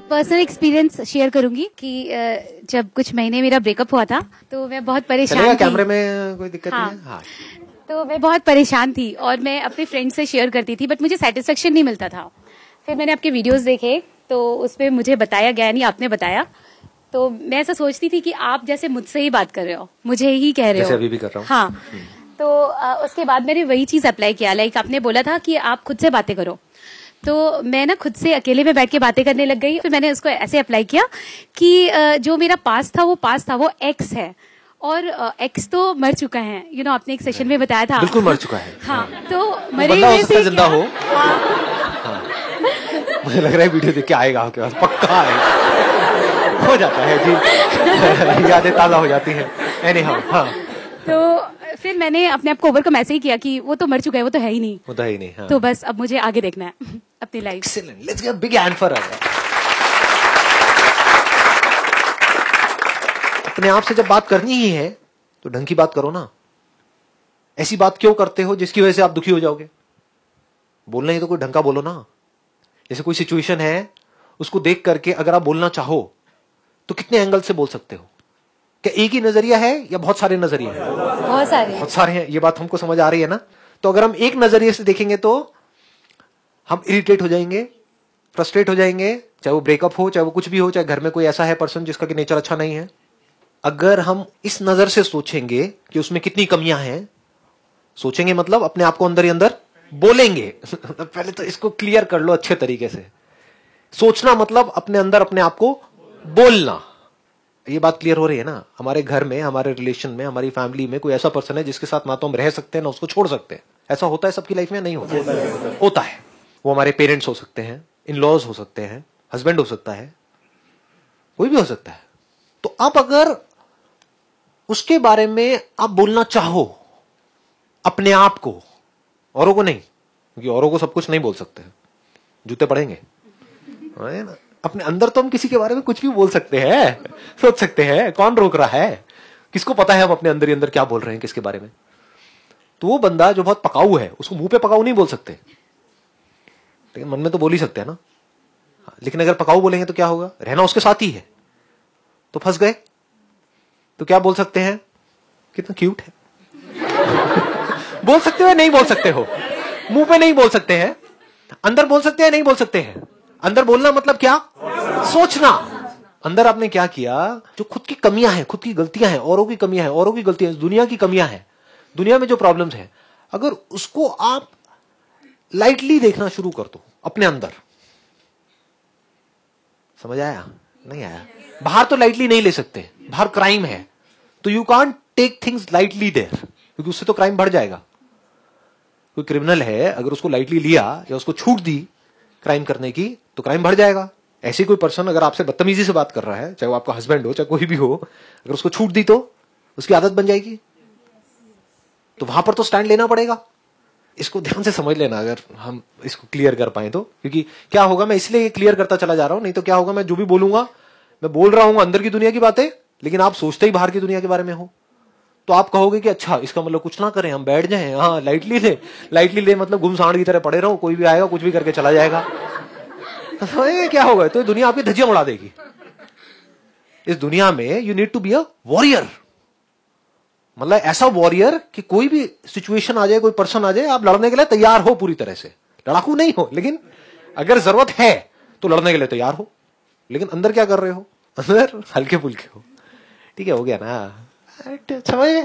Personal experience share करूंगी कि जब कुछ महीने मेरा ब्रेकअप हुआ था तो मैं बहुत परेशान थी। कैमरे में कोई दिक्कत नहीं है? हाँ। तो मैं बहुत परेशान थी और मैं अपने फ्रेंड से शेयर करती थी, बट मुझे सेटिस्फेक्शन नहीं मिलता था। फिर मैंने आपके वीडियोस देखे तो उसमें मुझे बताया गया, नहीं आपने बताया, तो मैं ऐसा सोचती थी कि आप जैसे मुझसे ही बात कर रहे हो, मुझे ही कह रहे हो, जैसे अभी भी कर रहा हूँ। हाँ। तो उसके बाद मैंने वही चीज अप्लाई किया। लाइक आपने बोला था कि आप खुद से बातें करो, तो मैं ना खुद से अकेले में बैठ के बातें करने लग गई। फिर मैंने उसको ऐसे अप्लाई किया कि जो मेरा पास्ट था वो एक्स है, और एक्स तो मर चुका है। आपने एक सेशन में बताया था। बिल्कुल मर चुका है। हाँ, तो मरे हुए से जिंदा हो। हाँ। मुझे लग रहा है वीडियो देख के आएगा आपके पास, पक्का आएगा। हो जाता है जी। यादें ताजा हो जाती है। एनीहाउ, हाँ। तो फिर मैंने अपने आप को ओवरकम ऐसे ही किया कि वो तो मर चुका है, वो तो है ही नहीं। वो तो है ही नहीं। हाँ। तो बस अब मुझे आगे देखना है अपनी life. Excellent, let's give big hand for her. अपने आप से जब बात करनी ही है तो ढंग की बात करो ना। ऐसी बात क्यों करते हो जिसकी वजह से आप दुखी हो जाओगे? बोलना ही तो कोई ढंग का बोलो ना। जैसे कोई सिचुएशन है, उसको देख करके अगर आप बोलना चाहो तो कितने एंगल से बोल सकते हो? क्या एक ही नजरिया है या बहुत सारे नजरिए हैं? बहुत सारे हैं। ये बात हमको समझ आ रही है ना? तो अगर हम एक नजरिए से देखेंगे तो हम इरिटेट हो जाएंगे, फ्रस्ट्रेट हो जाएंगे, चाहे वो ब्रेकअप हो, चाहे वो कुछ भी हो, चाहे घर में कोई ऐसा है पर्सन जिसका कि नेचर अच्छा नहीं है। अगर हम इस नजर से सोचेंगे कि उसमें कितनी कमियां हैं, सोचेंगे मतलब अपने आप को अंदर ही अंदर बोलेंगे। पहले तो इसको क्लियर कर लो अच्छे तरीके से। सोचना मतलब अपने अंदर अपने आप को बोलना। ये बात क्लियर हो रही है ना? हमारे घर में, हमारे रिलेशन में, हमारी फैमिली में कोई ऐसा पर्सन है जिसके साथ ना तो हम रह सकते हैं ना उसको छोड़ सकते हैं। ऐसा होता है सबकी लाइफ में? नहीं होता? होता है। वो हमारे पेरेंट्स हो सकते हैं, इन लॉज हो सकते हैं, हस्बैंड हो सकता है, कोई भी हो सकता है। तो अब अगर उसके बारे में आप बोलना चाहो अपने आप को, औरों को नहीं, क्योंकि औरों को सब कुछ नहीं बोल सकते, जूते पड़ेंगे ना। अपने अंदर तो हम किसी के बारे में कुछ भी बोल सकते हैं, सोच सकते हैं। कौन रोक रहा है? किसको पता है हम अपने अंदर ही अंदर क्या बोल रहे हैं किसके बारे में? तो वो बंदा जो बहुत पकाऊ है उसको मुंह पे पकाऊ नहीं बोल सकते, लेकिन मन में तो बोल ही सकते हैं ना। लेकिन अगर पकाऊ बोलेंगे तो क्या होगा? रहना उसके साथ ही है, तो फंस गए। तो क्या बोल सकते हैं? कितना क्यूट है। बोल सकते हो या नहीं बोल सकते हो? मुंह पे नहीं बोल सकते हैं, अंदर बोल सकते हैं, नहीं बोल सकते हैं। अंदर बोलना मतलब क्या? सोचना। अंदर आपने क्या किया? जो खुद की कमियां हैं, खुद की गलतियां हैं, औरों की कमियां हैं, औरों की गलतियां हैं, दुनिया की कमियां हैं, दुनिया में जो प्रॉब्लम्स हैं, अगर उसको आप लाइटली देखना शुरू कर दो अपने अंदर। समझ आया? नहीं आया? बाहर तो लाइटली नहीं ले सकते, बाहर क्राइम है, तो you can't take things lightly there, क्योंकि उससे तो क्राइम बढ़ जाएगा। कोई क्रिमिनल है, अगर उसको लाइटली लिया या उसको छूट दी क्राइम करने की, तो क्राइम बढ़ जाएगा। ऐसे कोई पर्सन अगर आपसे बदतमीजी से बात कर रहा है, चाहे वो आपका हस्बैंड हो, चाहे कोई भी हो, अगर उसको छूट दी तो उसकी आदत बन जाएगी। तो वहां पर तो स्टैंड लेना पड़ेगा। इसको ध्यान से समझ लेना अगर हम इसको क्लियर कर पाए तो। क्योंकि क्या होगा, मैं इसलिए क्लियर करता चला जा रहा हूं, नहीं तो क्या होगा, मैं जो भी बोलूंगा, मैं बोल रहा हूं अंदर की दुनिया की बातें, लेकिन आप सोचते ही बाहर की दुनिया के बारे में हो, तो आप कहोगे कि अच्छा इसका मतलब कुछ ना करें, हम बैठ जाएं, हाँ लाइटली ले। लाइटली ले मतलब गुमसांड की तरह पड़े रहो, कोई भी आएगा कुछ भी करके चला जाएगा। तो क्या होगा? तो दुनिया आपकी धज्जियां उड़ा देगी। इस दुनिया में you need to be a warrior, मतलब ऐसा वॉरियर कि कोई भी सिचुएशन आ जाए, कोई पर्सन आ जाए, आप लड़ने के लिए तैयार हो पूरी तरह से। लड़ाकू नहीं हो, लेकिन अगर जरूरत है तो लड़ने के लिए तैयार हो। लेकिन अंदर क्या कर रहे हो? अंदर हल्के फुल्के हो। ठीक है, हो गया ना? समझ गए?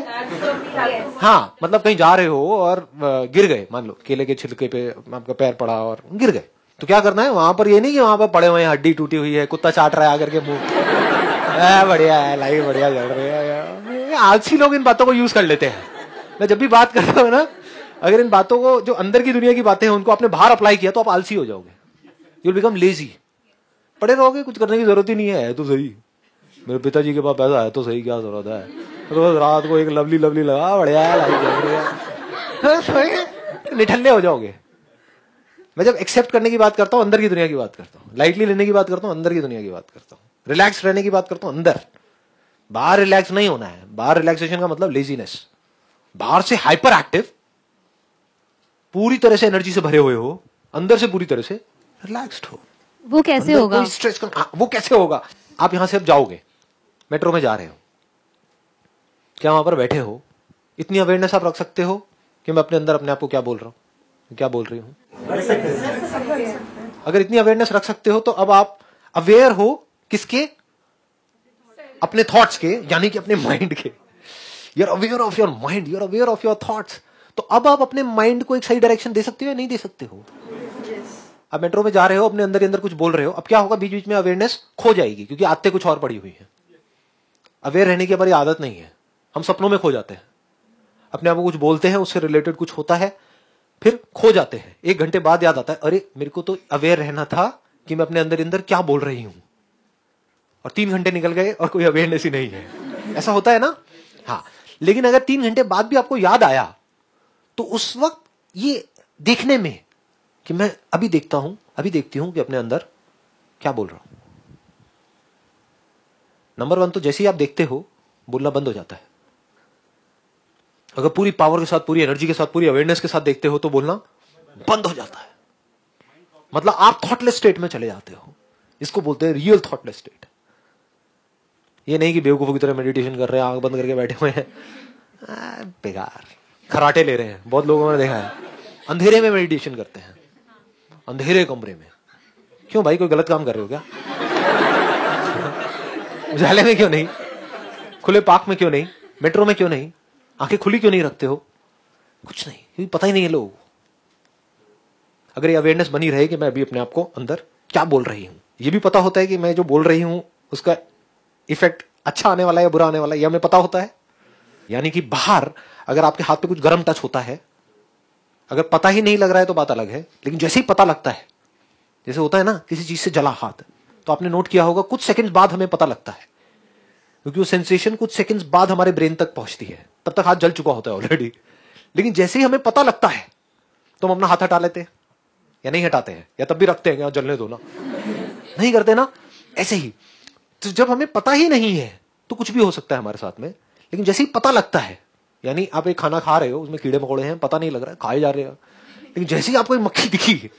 हाँ, मतलब कहीं जा रहे हो और गिर गए, मान लो केले के छिलके पे आपका पैर पड़ा और गिर गए, तो क्या करना है? वहां पर ये नहीं कि वहां पर पड़े हुए हैं, हड्डी टूटी हुई है, कुत्ता चाट रहा है आकर के मुंह, बढ़िया है, लाइफ बढ़िया चल रही है। आलसी लोग इन बातों को यूज कर लेते हैं। मैं जब भी बात करता हूँ ना, अगर इन बातों को, जो अंदर की दुनिया की बातें हैं, उनको आपने बाहर अप्लाई किया तो आप आलसी हो जाओगे। You will become lazy. पड़े रहोगे, कुछ करने की जरूरत ही नहीं है तो सही। मेरे पिताजी के पास पैसा है तो सही, क्या जरूरत है? रोज रात को एक लवली लवली लगा, बढ़िया है, लाइफ चल रही है। निठल्ले हो जाओगे। मैं जब एक्सेप्ट करने की बात करता हूं, अंदर की दुनिया की बात करता हूं, लाइटली लेने की बात करता हूं, अंदर की दुनिया की बात करता हूं, रिलैक्स रहने की बात करता हूं, अंदर। बाहर रिलैक्स नहीं होना है। बाहर रिलैक्सेशन का मतलब लेजीनेस। बाहर से हाइपर एक्टिव, पूरी तरह से एनर्जी से भरे हुए हो, अंदर से पूरी तरह से रिलैक्स्ड हो। वो कैसे होगा? स्ट्रेच वो कैसे होगा? आप यहां से अब जाओगे, मेट्रो में जा रहे हो, क्या वहां पर बैठे हो, इतनी अवेयरनेस आप रख सकते हो कि मैं अपने अंदर अपने आप को क्या बोल रहा हूं, क्या बोल रही हूं? अगर इतनी अवेयरनेस रख सकते हो तो अब आप अवेयर हो किसके? अपने थॉट्स के, यानी कि अपने माइंड के। You are aware of your mind, you are aware of your thoughts. तो अब आप अपने माइंड को एक सही डायरेक्शन दे सकते हो या नहीं दे सकते हो? अब मेट्रो में जा रहे हो, अपने अंदर ही अंदर कुछ बोल रहे हो, अब क्या होगा? बीच बीच में अवेयरनेस खो जाएगी, क्योंकि आदतें कुछ और पड़ी हुई है। अवेयर रहने की हमारी आदत नहीं है, हम सपनों में खो जाते हैं, अपने आप को कुछ बोलते हैं, उससे रिलेटेड कुछ होता है, फिर खो जाते हैं। 1 घंटे बाद याद आता है, अरे मेरे को तो अवेयर रहना था कि मैं अपने अंदर अंदर क्या बोल रही हूं, और 3 घंटे निकल गए और कोई अवेयरनेस ही नहीं है। ऐसा होता है ना? हाँ। लेकिन अगर 3 घंटे बाद भी आपको याद आया, तो उस वक्त ये देखने में कि मैं अभी देखता हूं, अभी देखती हूं कि अपने अंदर क्या बोल रहा हूं। नंबर 1 तो जैसे ही आप देखते हो, बोलना बंद हो जाता है। अगर पूरी पावर के साथ, पूरी एनर्जी के साथ, पूरी अवेयरनेस के साथ देखते हो तो बोलना बंद हो जाता है। मतलब आप थॉटलेस स्टेट में चले जाते हो। इसको बोलते हैं रियल थॉटलेस स्टेट। ये नहीं कि बेवकूफों की तरह मेडिटेशन कर रहे हैं, आंख बंद करके बैठे हुए हैं, बेकार खराटे ले रहे हैं। बहुत लोगों ने देखा है अंधेरे में मेडिटेशन करते हैं, अंधेरे कमरे में। क्यों भाई, कोई गलत काम कर रहे हो क्या? उजाले में क्यों नहीं? खुले पार्क में क्यों नहीं? मेट्रो में क्यों नहीं? आंखें खुली क्यों नहीं रखते हो? कुछ नहीं, क्योंकि पता ही नहीं है लोगों को। अगर ये अवेयरनेस बनी रहे कि मैं अभी अपने आप को अंदर क्या बोल रही हूं, ये भी पता होता है कि मैं जो बोल रही हूं उसका इफेक्ट अच्छा आने वाला है या बुरा आने वाला है, यह हमें पता होता है। यानी कि बाहर अगर आपके हाथ पे कुछ गर्म टच होता है, अगर पता ही नहीं लग रहा है तो बात अलग है, लेकिन जैसे ही पता लगता है, जैसे होता है ना किसी चीज से जला हाथ, तो आपने नोट किया होगा कुछ सेकंड्स बाद हमें पता लगता है, क्योंकि वो सेंसेशन कुछ सेकंड्स बाद हमारे ब्रेन तक पहुंचती है। तब तक हाथ जल चुका होता है ऑलरेडी। लेकिन जैसे ही हमें पता लगता है तो हम अपना हाथ हटा लेते हैं या नहीं हटाते हैं, या तब भी रखते हैं, जलने दो ना, नहीं करते ना। ऐसे ही तो जब हमें पता ही नहीं है तो कुछ भी हो सकता है हमारे साथ में, लेकिन जैसे ही पता लगता है, यानी आप एक खाना खा रहे हो, उसमें कीड़े मकोड़े हैं, पता नहीं लग रहा है, खाए जा रहे हो, लेकिन जैसे ही आपको एक मक्खी दिखी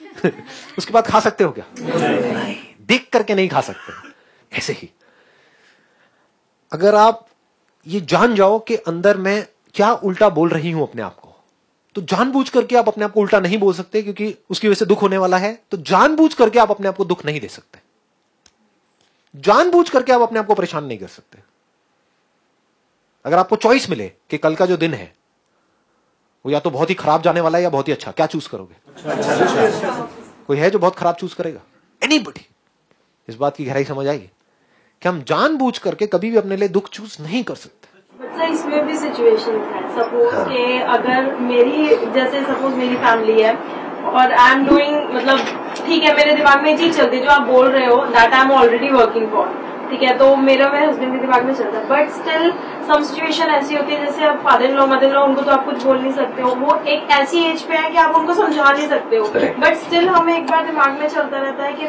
उसके बाद खा सकते हो क्या? नहीं, देख करके नहीं खा सकते। ऐसे ही अगर आप ये जान जाओ कि अंदर मैं क्या उल्टा बोल रही हूं अपने आप को, तो जानबूझ करके आप अपने आप को उल्टा नहीं बोल सकते, क्योंकि उसकी वजह से दुख होने वाला है। तो जानबूझ करके आप अपने आप को दुख नहीं दे सकते, जानबूझ करके आप अपने आप को परेशान नहीं कर सकते। अगर आपको चॉइस मिले कि कल का जो दिन है वो या तो बहुत ही खराब जाने वाला है या बहुत ही अच्छा, क्या चूज करोगे? कोई है जो बहुत खराब चूज करेगा? एनीबडी? इस बात की गहराई समझ आएगी कि हम जानबूझ करके कभी भी अपने लिए दुख चूज नहीं कर सकते। मतलब इसमें भी सिचुएशन है, सपोज के अगर मेरी, जैसे सपोज मेरी फैमिली है और आई एम डूइंग, मतलब ठीक है मेरे दिमाग में ये चीज चलती है जो आप बोल रहे हो, that I am already working for, ठीक है, तो मेरे हस्बैंड के दिमाग में चलता है, बट स्टिल सम सिचुएशन ऐसी होती है, जैसे आप father in law, mother in law, उनको तो आप कुछ बोल नहीं सकते हो, वो एक ऐसी एज पे है कि आप उनको समझा नहीं सकते हो, बट स्टिल हमें एक बार दिमाग में चलता रहता है कि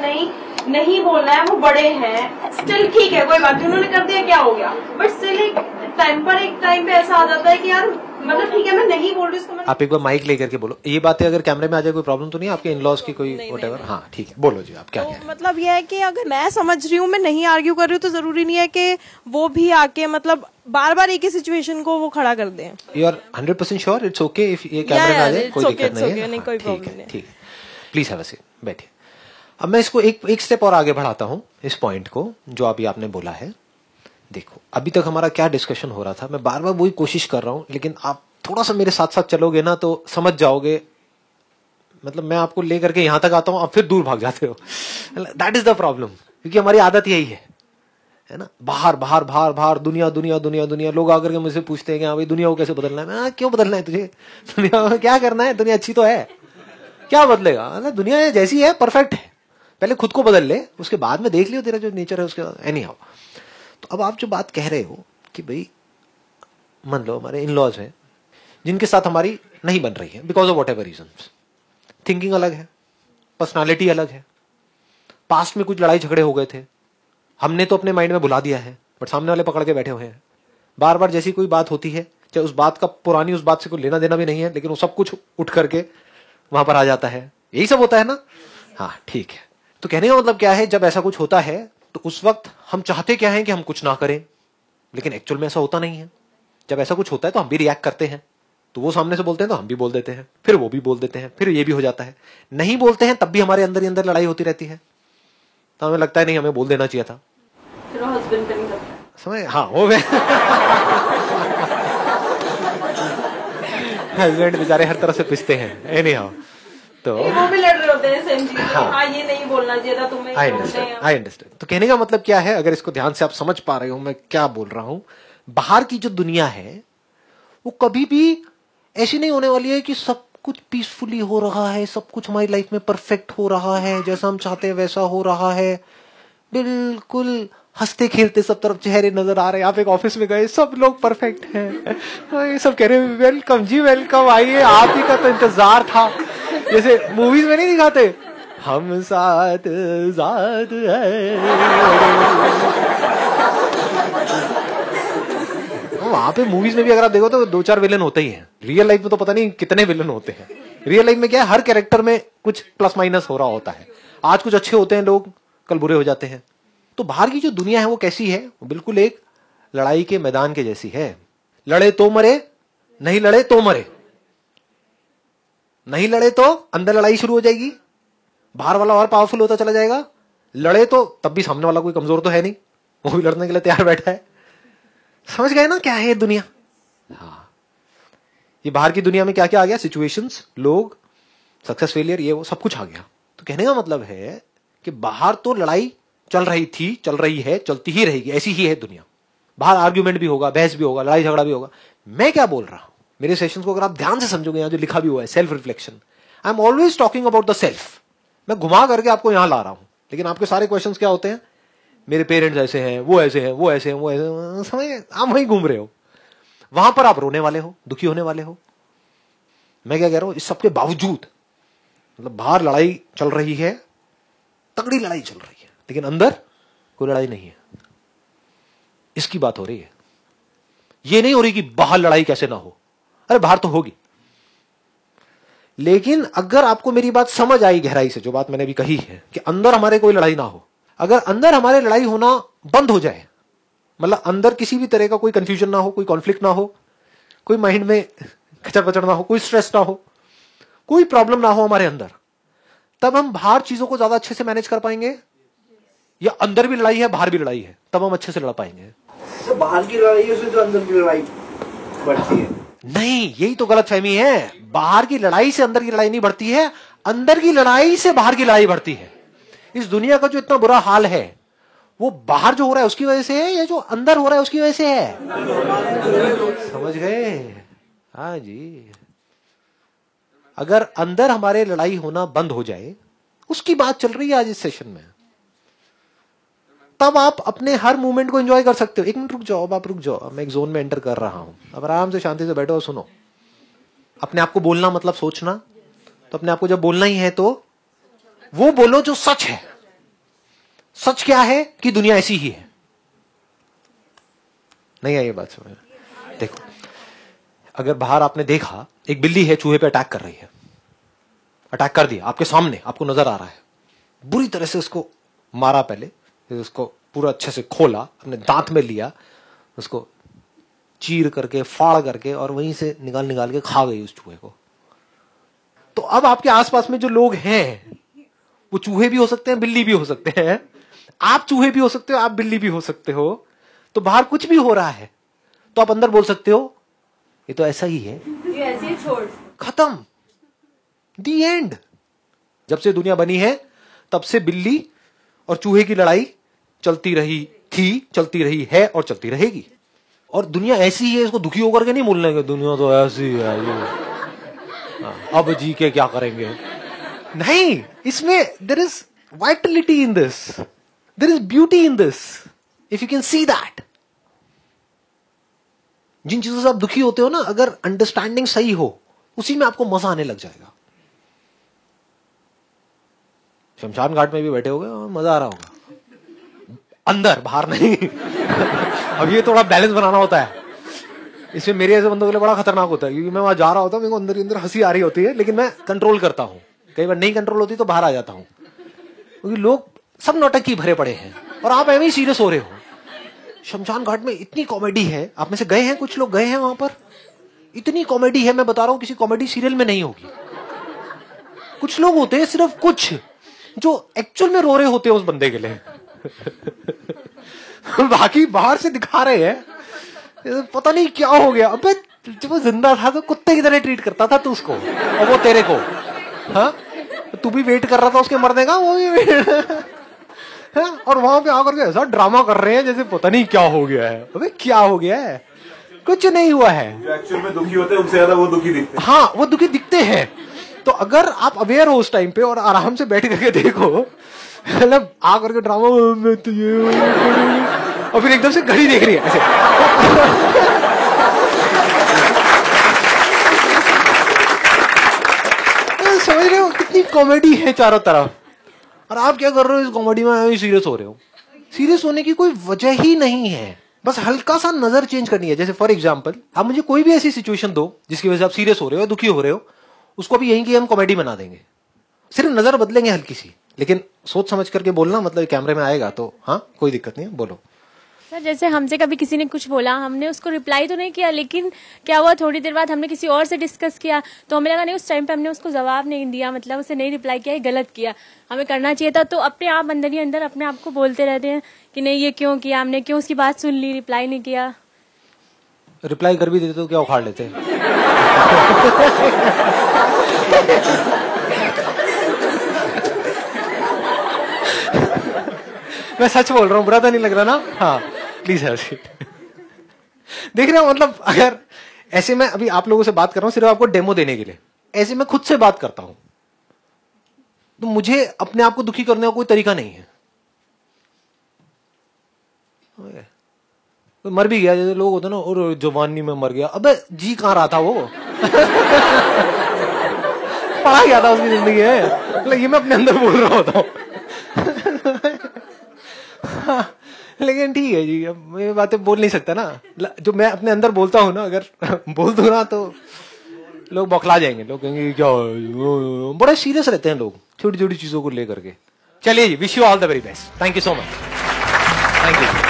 नहीं बोलना है, वो बड़े हैं, स्टिल ठीक है कोई बात नहीं, उन्होंने कर दिया क्या हो गया, बट स्टिल एक टाइम पे ऐसा आ जाता है कि यार मतलब ठीक है मैं नहीं बोल रही उसको। आप एक बार माइक लेकर के बोलो, ये बातें अगर कैमरे में आ जाए कोई प्रॉब्लम तो नहीं है आपके इन-लॉज की कोई व्हाटएवर? हाँ ठीक है, बोलो जी आप क्या कह रहे हैं। मतलब ये है कि अगर मैं समझ रही हूँ, मैं नहीं आर्ग्यू कर रही हूँ, तो जरूरी नहीं है कि वो भी आके मतलब बार बार एक ही सिचुएशन को वो खड़ा कर दें। You are 100% sure? It's okay if ये कैमरे में आ जाए, कोई दिक्कत नहीं है? कोई प्रॉब्लम नहीं। ठीक है, प्लीज हैव अ सीट, बैठिए। अब मैं इसको एक स्टेप और आगे बढ़ाता हूँ, इस पॉइंट को जो अभी आपने बोला है। देखो अभी तक हमारा क्या डिस्कशन हो रहा था, मैं बार बार वही कोशिश कर रहा हूं, लेकिन आप थोड़ा सा मेरे साथ साथ चलोगे ना तो समझ जाओगे। मतलब मैं आपको लेकर के यहां तक आता हूं, आप फिर दूर भाग जाते हो। दैट इज द प्रॉब्लम, क्योंकि हमारी आदत यही है ना, बाहर बाहर बाहर बाहर, दुनिया दुनिया दुनिया दुनिया। लोग आकर के मुझसे पूछते हैं कि हाँ भाई दुनिया को कैसे बदलना है? मैं क्यों बदलना है तुझे? दुनिया में क्या करना है? दुनिया अच्छी तो है, क्या बदलेगा? दुनिया जैसी है परफेक्ट है, पहले खुद को बदल ले, उसके बाद में देख लियो तेरा जो नेचर है उसके बाद। एनी हाउ, तो अब आप जो बात कह रहे हो कि भाई मान लो हमारे इन लॉज हैं जिनके साथ हमारी नहीं बन रही है because of whatever reason, thinking अलग है, पर्सनालिटी अलग है, पास्ट में कुछ लड़ाई झगड़े हो गए थे, हमने तो अपने माइंड में भुला दिया है, बट सामने वाले पकड़ के बैठे हुए हैं। बार बार जैसी कोई बात होती है, चाहे उस बात का पुरानी उस बात से कोई लेना देना भी नहीं है, लेकिन वो सब कुछ उठ करके वहां पर आ जाता है। यही सब होता है ना? हाँ ठीक है। तो कहने का मतलब क्या है, जब ऐसा कुछ होता है तो उस वक्त हम चाहते क्या है कि हम कुछ ना करें, लेकिन एक्चुअल में ऐसा होता नहीं है। जब ऐसा कुछ होता है तो हम भी रिएक्ट करते हैं, तो वो सामने से बोलते हैं तो हम भी बोल देते हैं, फिर वो भी बोल देते हैं, फिर ये भी हो जाता है। नहीं बोलते हैं तब भी हमारे अंदर ही अंदर लड़ाई होती रहती है। तो हमें लगता है नहीं, हमें बोल देना चाहिए था। फिर हस्बैंड का नहीं करता समझ? हाँ, वो हस्बैंड बेचारे हर तरह से पिसते हैं। एनी हाउ, तो वो भी लड़ रहे होते हैं सेम चीज। हाँ, ये नहीं बोलना चाहिए था तुम्हें। I understand. तो कहने का मतलब क्या है, अगर इसको ध्यान से आप समझ पा रहे हो मैं क्या बोल रहा हूं, बाहर की जो दुनिया है वो कभी भी ऐसी नहीं होने वाली है कि सब कुछ पीसफुली हो रहा है, सब कुछ हमारी लाइफ में परफेक्ट हो रहा है, जैसा हम चाहते हैं वैसा हो रहा है, बिल्कुल हंसते खेलते सब तरफ चेहरे नजर आ रहे हैं। आप एक ऑफिस में गए, सब लोग परफेक्ट हैं, ये सब कह रहे हैं वेलकम जी वेलकम, आइए, आप ही का तो इंतजार था। जैसे मूवीज में नहीं दिखाते, हम साथ साथ है, वहां पे मूवीज में भी अगर आप देखो तो 2-4 विलन होते ही हैं। रियल लाइफ में तो पता नहीं कितने विलन होते हैं। रियल लाइफ में क्या है, हर कैरेक्टर में कुछ प्लस माइनस हो रहा होता है। आज कुछ अच्छे होते हैं लोग, कल बुरे हो जाते हैं। तो बाहर की जो दुनिया है वो कैसी है, वो बिल्कुल एक लड़ाई के मैदान के जैसी है। लड़े तो मरे, नहीं लड़े तो मरे। नहीं लड़े तो अंदर लड़ाई शुरू हो जाएगी, बाहर वाला और पावरफुल होता चला जाएगा। लड़े तो तब भी सामने वाला कोई कमजोर तो है नहीं, वो भी लड़ने के लिए तैयार बैठा है। समझ गए ना क्या है ये दुनिया? हाँ, ये बाहर की दुनिया में क्या क्या आ गया, सिचुएशंस, लोग, सक्सेस फेलियर, ये वो सब कुछ आ गया। तो कहने का मतलब है कि बाहर तो लड़ाई चल रही थी, चल रही है, चलती ही रहेगी, ऐसी ही है दुनिया। बाहर आर्ग्यूमेंट भी होगा, बहस भी होगा, लड़ाई झगड़ा भी होगा। मैं क्या बोल रहा हूं, मेरे सेशंस को अगर आप ध्यान से समझोगे, यहां जो लिखा भी हुआ है self reflection, I am always talking about the self. मैं घुमा करके आपको यहां ला रहा हूं, लेकिन आपके सारे क्वेश्चंस क्या होते हैं, मेरे पेरेंट्स ऐसे हैं, वो ऐसे हैं, वो ऐसे हैं, वो ऐसे, समझ, आप वहीं घूम रहे हो। वहां पर आप रोने वाले हो, दुखी होने वाले हो। मैं क्या कह रहा हूं, इस सबके बावजूद मतलब बाहर लड़ाई चल रही है, तगड़ी लड़ाई चल रही है, लेकिन अंदर कोई लड़ाई नहीं है। इसकी बात हो रही है। ये नहीं हो रही कि बाहर लड़ाई कैसे ना हो, अरे बाहर तो होगी। लेकिन अगर आपको मेरी बात समझ आई गहराई से, जो बात मैंने भी कही है कि अंदर हमारे कोई लड़ाई ना हो, अगर अंदर हमारे लड़ाई होना बंद हो जाए, मतलब अंदर किसी भी तरह का कोई कंफ्यूजन ना हो, कोई कॉन्फ्लिक्ट ना हो, कोई माइंड में खचर पचड़ ना हो, कोई स्ट्रेस ना हो, कोई प्रॉब्लम ना हो हमारे अंदर, तब हम बाहर चीजों को ज्यादा अच्छे से मैनेज कर पाएंगे। या अंदर भी लड़ाई है, बाहर भी लड़ाई है, तब हम अच्छे से लड़ पाएंगे। तो बाहर की लड़ाई है, तो अंदर की लड़ाई बढ़ती है। नहीं, यही तो गलत फहमी है। बाहर की लड़ाई से अंदर की लड़ाई नहीं बढ़ती है, अंदर की लड़ाई से बाहर की लड़ाई बढ़ती है। इस दुनिया का जो इतना बुरा हाल है, वो बाहर जो हो रहा है उसकी वजह से है, या जो अंदर हो रहा है उसकी वजह से है? समझ गए? हाँ जी। अगर अंदर हमारे लड़ाई होना बंद हो जाए, उसकी बात चल रही है आज इस सेशन में, तब आप अपने हर मूवमेंट को एंजॉय कर सकते हो। एक मिनट रुक जाओ, अब आप रुक जाओ, मैं एक जोन में एंटर कर रहा हूं। अब आराम से शांति से बैठो और सुनो। अपने आप को बोलना मतलब सोचना, तो अपने आप को जब बोलना ही है तो वो बोलो जो सच है। सच क्या है कि दुनिया ऐसी ही है। नहीं आई ये बात समझ? देखो, अगर बाहर आपने देखा एक बिल्ली है चूहे पे अटैक कर रही है, अटैक कर दिया आपके सामने, आपको नजर आ रहा है, बुरी तरह से उसको मारा, पहले फिर उसको पूरा अच्छे से खोला, अपने दांत में लिया, उसको चीर करके फाड़ करके और वहीं से निकाल निकाल के खा गई उस चूहे को। तो अब आपके आसपास में जो लोग हैं वो चूहे भी हो सकते हैं, बिल्ली भी हो सकते हैं। आप चूहे भी हो सकते हो, आप बिल्ली भी हो सकते हो। तो बाहर कुछ भी हो रहा है तो आप अंदर बोल सकते हो ये तो ऐसा ही है, ये ऐसे ही छोड़। खत्म, दी एंड। जब से दुनिया बनी है तब से बिल्ली और चूहे की लड़ाई चलती रही थी, चलती रही है और चलती रहेगी। और दुनिया ऐसी ही है, इसको दुखी होकर के नहीं बोलने के दुनिया तो ऐसी है ये, अब जी के क्या करेंगे। नहीं, इसमें there is vitality in this, there is beauty in this, if you can see that. जिन चीजों से आप दुखी होते हो ना, अगर अंडरस्टैंडिंग सही हो, उसी में आपको मजा आने लग जाएगा। शमशान घाट में भी बैठे होगे, मजा आ रहा होगा अंदर, बाहर नहीं। अब ये थोड़ा बैलेंस बनाना होता है। इसमें मेरे ऐसे बंदों के लिए बड़ा खतरनाक होता है, क्योंकि मैं वहां जा रहा होता हूं, मेरे को अंदर ही अंदर हंसी आ रही होती है, लेकिन मैं कंट्रोल करता हूं। कई बार नहीं कंट्रोल होती तो बाहर आ जाता हूं। क्योंकि लोग सब नौटंकी भरे पड़े हैं और आप ऐसे ही सीरियस हो रहे हो। शमशान घाट में इतनी कॉमेडी है, आप में से गए हैं, कुछ लोग गए हैं वहां पर, इतनी कॉमेडी है, मैं बता रहा हूं किसी कॉमेडी सीरियल में नहीं होगी। कुछ लोग होते हैं सिर्फ कुछ जो एक्चुअल में रो रहे होते हैं उस बंदे के लिए बाकी बाहर से दिखा रहे हैं पता नहीं क्या हो गया। अबे जब वो जिंदा था तो कुत्ते की तरह ट्रीट करता था तू उसको, और वो तेरे को, हाँ तू भी वेट कर रहा था उसके मरने का, वो भी हाँ? और वहां पे आकर के ऐसा ड्रामा कर रहे हैं जैसे पता नहीं क्या हो गया है। अबे क्या हो गया है, कुछ नहीं हुआ है। जो एक्चुअल में दुखी होते हैं उनसे ज्यादा वो दुखी दिखते हैं। हाँ वो दुखी दिखते हैं। तो अगर आप अवेयर हो उस टाइम पे और आराम से बैठ करके देखो, मतलब आ करके ड्रामा में तो ये और फिर एकदम से घड़ी देख रही है ऐसे समझ रहे हो कितनी कॉमेडी है चारों तरफ, और आप क्या कर रहे हो इस कॉमेडी में सीरियस हो रहे हो। सीरियस होने की कोई वजह ही नहीं है, बस हल्का सा नजर चेंज करनी है। जैसे फॉर एग्जांपल आप मुझे कोई भी ऐसी सिचुएशन दो जिसकी वजह से आप सीरियस हो रहे हो, दुखी हो रहे हो, उसको भी यहीं की हम कॉमेडी बना देंगे, सिर्फ नजर बदलेंगे हल्की सी, लेकिन सोच समझ करके बोलना, मतलब कैमरे में आएगा तो हाँ कोई दिक्कत नहीं है, बोलो। सर जैसे हमसे कभी किसी ने कुछ बोला, हमने उसको रिप्लाई तो नहीं किया, लेकिन क्या हुआ थोड़ी देर बाद हमने किसी और से डिस्कस किया तो हमें लगा नहीं उस टाइम पे हमने उसको जवाब नहीं दिया, मतलब उसे नहीं रिप्लाई किया, गलत किया, हमें करना चाहिए था। तो अपने आप अंदर ही अंदर अपने आप को बोलते रहते हैं कि नहीं ये क्यों किया हमने, क्यों उसकी बात सुन ली, रिप्लाई नहीं किया। रिप्लाई कर भी देते तो क्या उखाड़ लेते मैं सच बोल रहा हूँ, बुरा तो नहीं लग रहा ना? हाँ प्लीज है देख रहे हो, मतलब अगर ऐसे मैं अभी आप लोगों से बात कर रहा हूँ सिर्फ आपको डेमो देने के लिए, ऐसे मैं खुद से बात करता हूं तो मुझे अपने आप को दुखी करने का कोई तरीका नहीं है। तो मर भी गया, जैसे लोग होते ना, और जवानी में मर गया, अबे जी कहां रहा था वो पढ़ा गया था उसकी जिंदगी है, मतलब ये मैं अपने अंदर बोल रहा होता हूँ लेकिन ठीक है जी, अब ये बातें बोल नहीं सकता ना, जो मैं अपने अंदर बोलता हूँ ना, अगर बोल दूं ना तो लोग बौखला जाएंगे, लोग कहेंगे क्या, बड़े सीरियस रहते हैं लोग छोटी छोटी चीजों को लेकर के। चलिए जी, wish you all the very best, thank you so much, thank you.